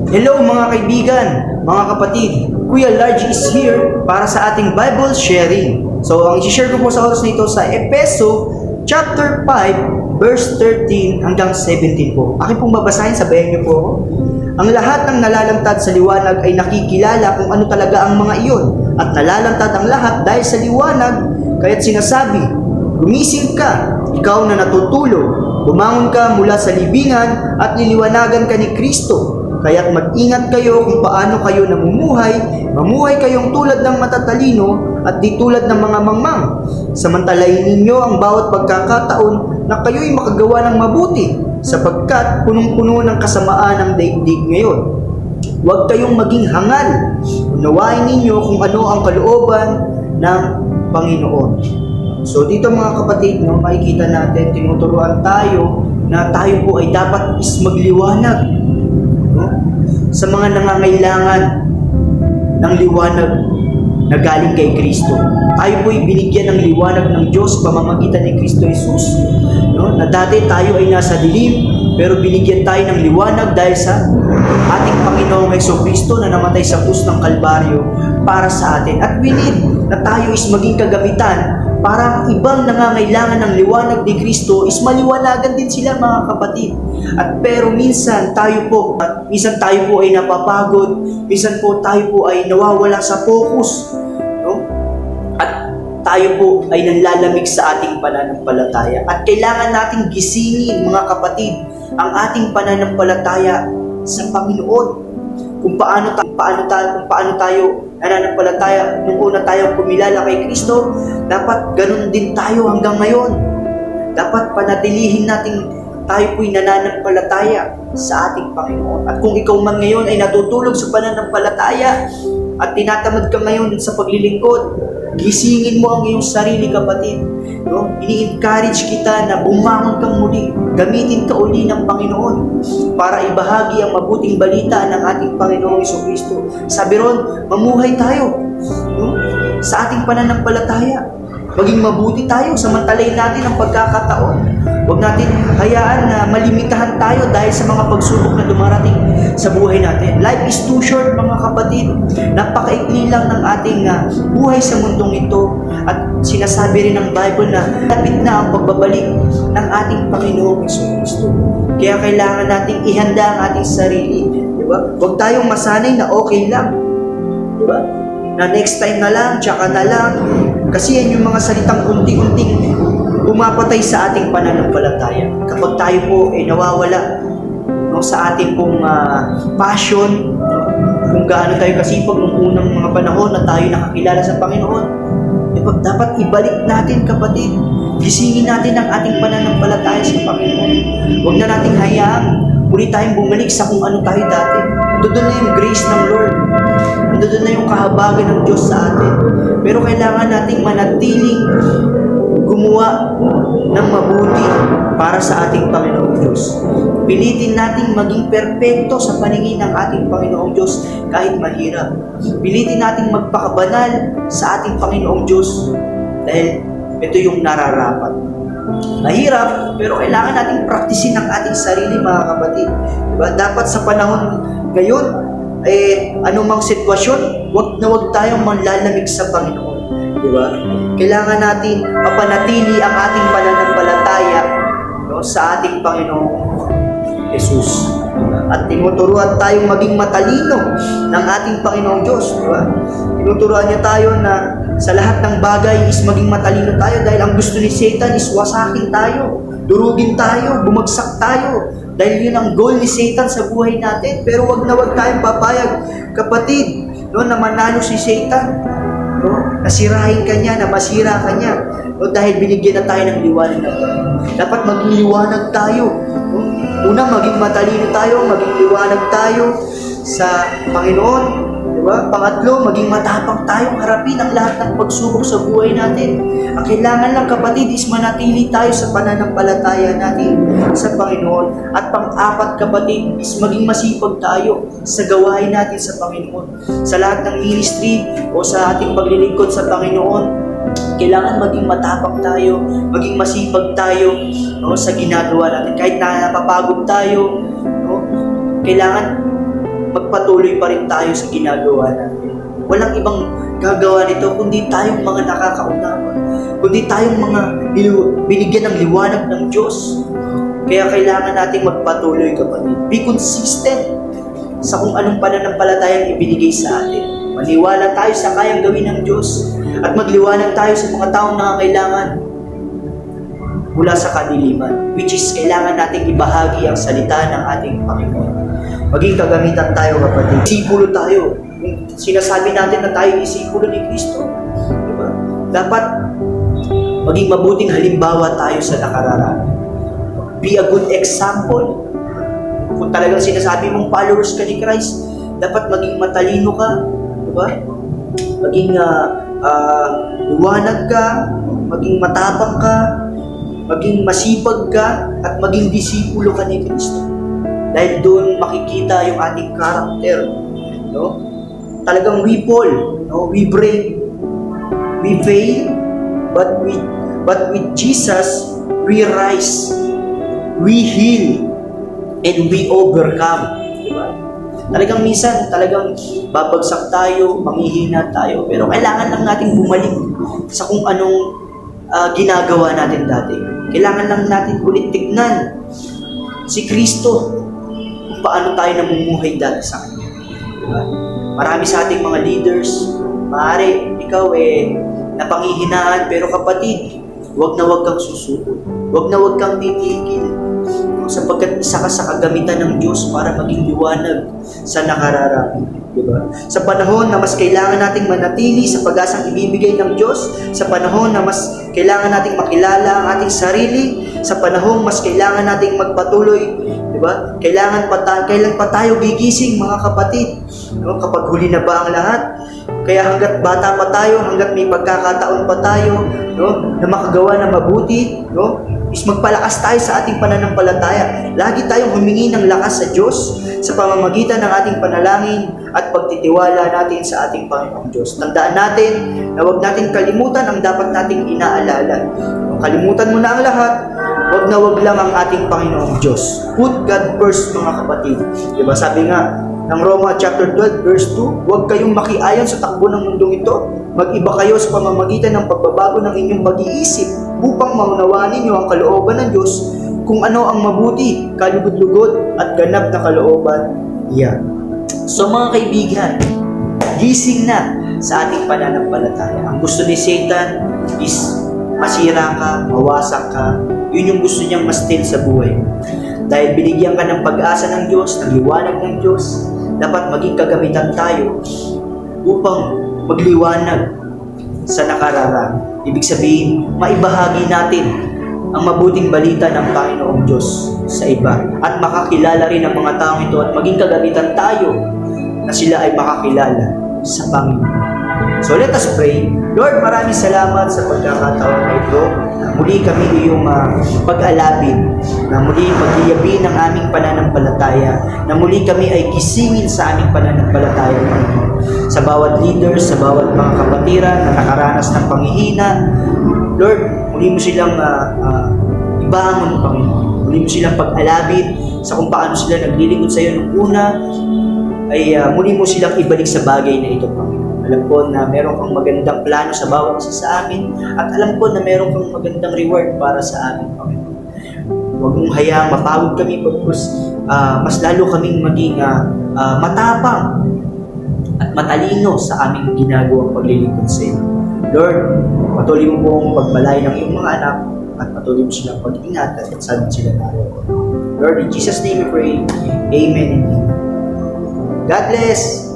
Hello mga kaibigan, mga kapatid. Kuya Large is here para sa ating Bible sharing. So ang i-share ko po sa oras na ito sa Efeso chapter 5 verse 13 hanggang 17 po. Akin pong babasahin, sabayan niyo po ako. Ang lahat ng nalalantad sa liwanag ay nakikilala kung ano talaga ang mga iyon. At nalalantad ang lahat dahil sa liwanag, kaya't sinasabi, gumising ka, ikaw na natutulog, bumangon ka mula sa libingan at liliwanagan ka ni Kristo. Kaya't mag-ingat kayo kung paano kayo namumuhay, mamuhay kayong tulad ng matatalino at di tulad ng mga mangmang. Samantalahin ninyo ang bawat pagkakataon na kayo'y makagawa ng mabuti, sapagkat punong-puno ng kasamaan ang daigdig ngayon. Huwag kayong maging hangal. Unawain ninyo kung ano ang kalooban ng Panginoon. So dito mga kapatid, makikita natin, tinuturuan tayo na tayo po ay dapat is magliwanag sa mga nangangailangan ng liwanag na galing kay Kristo. Tayo po'y binigyan ng liwanag ng Diyos pamamagitan ni Kristo Jesus. Na dati tayo ay nasa dilim, pero binigyan tayo ng liwanag dahil sa ating Panginoong Jesucristo na namatay sa krus ng Kalbaryo para sa atin. At we need na tayo is maging kagamitan para ang ibang nangangailangan ng liwanag ni Kristo is maliwanagan din sila mga kapatid. At pero minsan tayo po ay napapagod, minsan po tayo po ay nawawala sa focus, no? At tayo po ay nanlalamig sa ating pananampalataya. At kailangan nating gisingin mga kapatid ang ating pananampalataya sa Panginoon. Kung paano tayo nananampalataya nung una tayo kumilala kay Kristo, dapat ganun din tayo hanggang ngayon. Dapat panatilihin natin tayo po'y nananampalataya sa ating Panginoon. At kung ikaw man ngayon ay natutulog sa pananampalataya at tinatamad ka ngayon sa paglilingkod, gisingin mo ang iyong sarili kapatid. No? Ini-encourage kita na bumangon kang muli, gamitin ka uli ng Panginoon para ibahagi ang mabuting balita ng ating Panginoong Jesucristo. Sabi ron, mamuhay tayo, no? Sa ating pananampalataya. Maging mabuti tayo, samantalayin natin ang pagkakataon. Huwag natin hayaan na malimitahan tayo dahil sa mga pagsubok na dumarating sa buhay natin. Life is too short mga kapatid. Napakaikli lang ng ating buhay sa mundong ito. At sinasabi rin ng Bible na lapit na ang pagbabalik ng ating Panginoong Jesucristo. Kaya kailangan nating ihanda ang ating sarili. Diba? Huwag tayong masanay na okay lang. Diba? Na next time na lang, tsaka na lang. Kasi yan yung mga salitang unti-unting pumapatay sa ating pananampalataya. Kapag tayo po ay nawawala sa ating pong passion, kung gaano tayo kasipag nung unang mga panahon na tayo nakakilala sa Panginoon, dapat ibalik natin kapatid. Gisingin natin ang ating pananampalataya sa Panginoon. Huwag na nating hayaan muli tayong bumalik sa kung ano tayo dati. Doon na yung grace ng Lord. Doon na yung kahabagan ng Diyos sa atin. Pero kailangan nating manatiling gumawa ng mabuti para sa ating Panginoong Diyos. Pilitin nating maging perpekto sa paningin ng ating Panginoong Diyos kahit mahirap. Pilitin nating magpakabanal sa ating Panginoong Diyos dahil ito yung nararapat. Mahirap, pero kailangan nating praktisin ang ating sarili mga kapatid. Diba? Dapat sa panahon ngayon, anumang sitwasyon, wag tayong manlalamig sa Panginoon. Diba? Kailangan natin mapanatili ang ating pananampalataya sa ating Panginoong Jesus. At tinuturuan tayong maging matalino ng ating Panginoong Diyos. Diba? Tinuturuan niya tayo na sa lahat ng bagay is maging matalino tayo dahil ang gusto ni Satan is wasakin tayo, durugin tayo, bumagsak tayo. Dahil yun ang goal ni Satan sa buhay natin. Pero wag tayong papayag, kapatid, na manalo si Satan. Nasirahin ka niya, na masira ka niya. Dahil binigyan na tayo ng liwanag na dapat maging liwanag tayo. Una, maging matalino tayo, maging liwanag tayo sa Panginoon. Diba? Pangatlo, maging matapang tayo harapin ang lahat ng pagsubok sa buhay natin. Ang kailangan lang kapatid is manatili tayo sa pananampalataya natin sa Panginoon. At pang-apat kapatid is maging masipag tayo sa gawain natin sa Panginoon. Sa lahat ng ministry o sa ating paglilingkod sa Panginoon, kailangan maging matapang tayo, maging masipag tayo sa ginagawa natin. Kahit na napapagod tayo, kailangan magpatuloy pa rin tayo sa ginagawa natin. Walang ibang gagawa nito kundi tayong mga nakakaunawa, kundi tayong mga binigyan ng liwanag ng Diyos. Kaya kailangan nating magpatuloy, kapatid. Be consistent sa kung anong pananampalatayang ibinigay sa atin. Maniwala tayo sa kayang gawin ng Diyos at magliwanag tayo sa mga taong nangangailangan mula sa kadiliman, which is kailangan nating ibahagi ang salita ng ating Panginoon. Maging kagamitan tayo, kapatid. Disipulo tayo. Kung sinasabi natin na tayo disipulo ni Kristo, diba? Dapat maging mabuting halimbawa tayo sa nakararami. Be a good example. Kung talagang sinasabi mong followers ka ni Christ, dapat maging matalino ka, diba? Maging liwanag ka, maging matapang ka, maging masipag ka, at maging disipulo ka ni Kristo. Dahil doon makikita yung ating karakter, no? Talagang we fall, no? We break, we fail, but with Jesus we rise, we heal, and we overcome. Diba? Talagang minsan, talagang babagsak tayo, manghihina tayo, pero kailangan lang natin bumalik sa kung anong ginagawa natin dati. Kailangan lang natin ulit tignan si Kristo kung paano tayo namumuhay dati sa Kanya. Diba? Marami sa ating mga leaders, maaari ikaw napanghihinaan, pero kapatid, wag na wag kang susuko. Wag na wag kang titigil. Sapagkat isa ka sa kagamitan ng Diyos para maging liwanag sa nakararami. Diba? Sa panahon na mas kailangan nating manatili sa pag-asang ibibigay ng Diyos, sa panahon na mas kailangan nating makilala ang ating sarili, sa panahon mas kailangan nating magpatuloy, diba? Kailan pa tayo gigising, mga kapatid? No? Kapag huli na ba ang lahat? Kaya hanggat bata pa tayo, hanggat may pagkakataon pa tayo, no, na makagawa ng mabuti, no, is magpalakas tayo sa ating pananampalataya. Lagi tayong humingi ng lakas sa Diyos sa pamamagitan ng ating panalangin at pagtitiwala natin sa ating Panginoong Diyos. Tandaan natin na huwag natin kalimutan ang dapat nating inaalala. Kung kalimutan mo na ang lahat, huwag na huwag lang ang ating Panginoong Diyos. Put God first, mga kapatid. Diba? Sabi nga ng Roma chapter 12 verse 2, huwag kayong makiayon sa takbo ng mundong ito. Mag-iba kayo sa pamamagitan ng pagbabago ng inyong pag-iisip upang maunawaan ninyo ang kalooban ng Diyos, kung ano ang mabuti, kalugod-lugod at ganap na kalooban niya. So mga kaibigan, gising na sa ating pananampalataya. Ang gusto ni Satan is masira ka, mawasak ka. Yun yung gusto niyang mastil sa buhay mo. Dahil binigyan ka ng pag-asa ng Diyos, ng liwanag ng Diyos, dapat maging kagamitan tayo upang magliwanag sa nakararami. Ibig sabihin, maibahagi natin ang mabuting balita ng Panginoong Diyos sa iba at makakilala rin ang mga taong ito at maging kagamitan tayo na sila ay makakilala sa Panginoon. So let us pray. Lord, maraming salamat sa pagkakataon na ito. Muli kami iyong pag-alabin, na muli pag-iyabi ng aming pananampalataya, na muli kami ay gisingin sa aming pananampalataya, Panginoon. Sa bawat leader, sa bawat mga kapatiran na nakaranas ng panghihina, Lord, muli mo silang ibangon, Panginoon. Muli mo silang pag-alabin sa kung paano sila naglilingkod sa iyo nung una, ay muli mo silang ibalik sa bagay na ito, Panginoon. Alam ko na meron kang magandang plano sa bawat isa sa amin at alam ko na meron kang magandang reward para sa amin, Panginoon. Huwag mong hayaang mapagod kami pagkus mas lalo kaming maging matapang at matalino sa aming ginagawang paglilingkod sa iyo. Lord, patuloy mo pong pagbalay ng iyong mga anak at patuloy mo silang pag-ingatan at saan sila naroon. Lord, in Jesus' name we pray. Amen. God bless!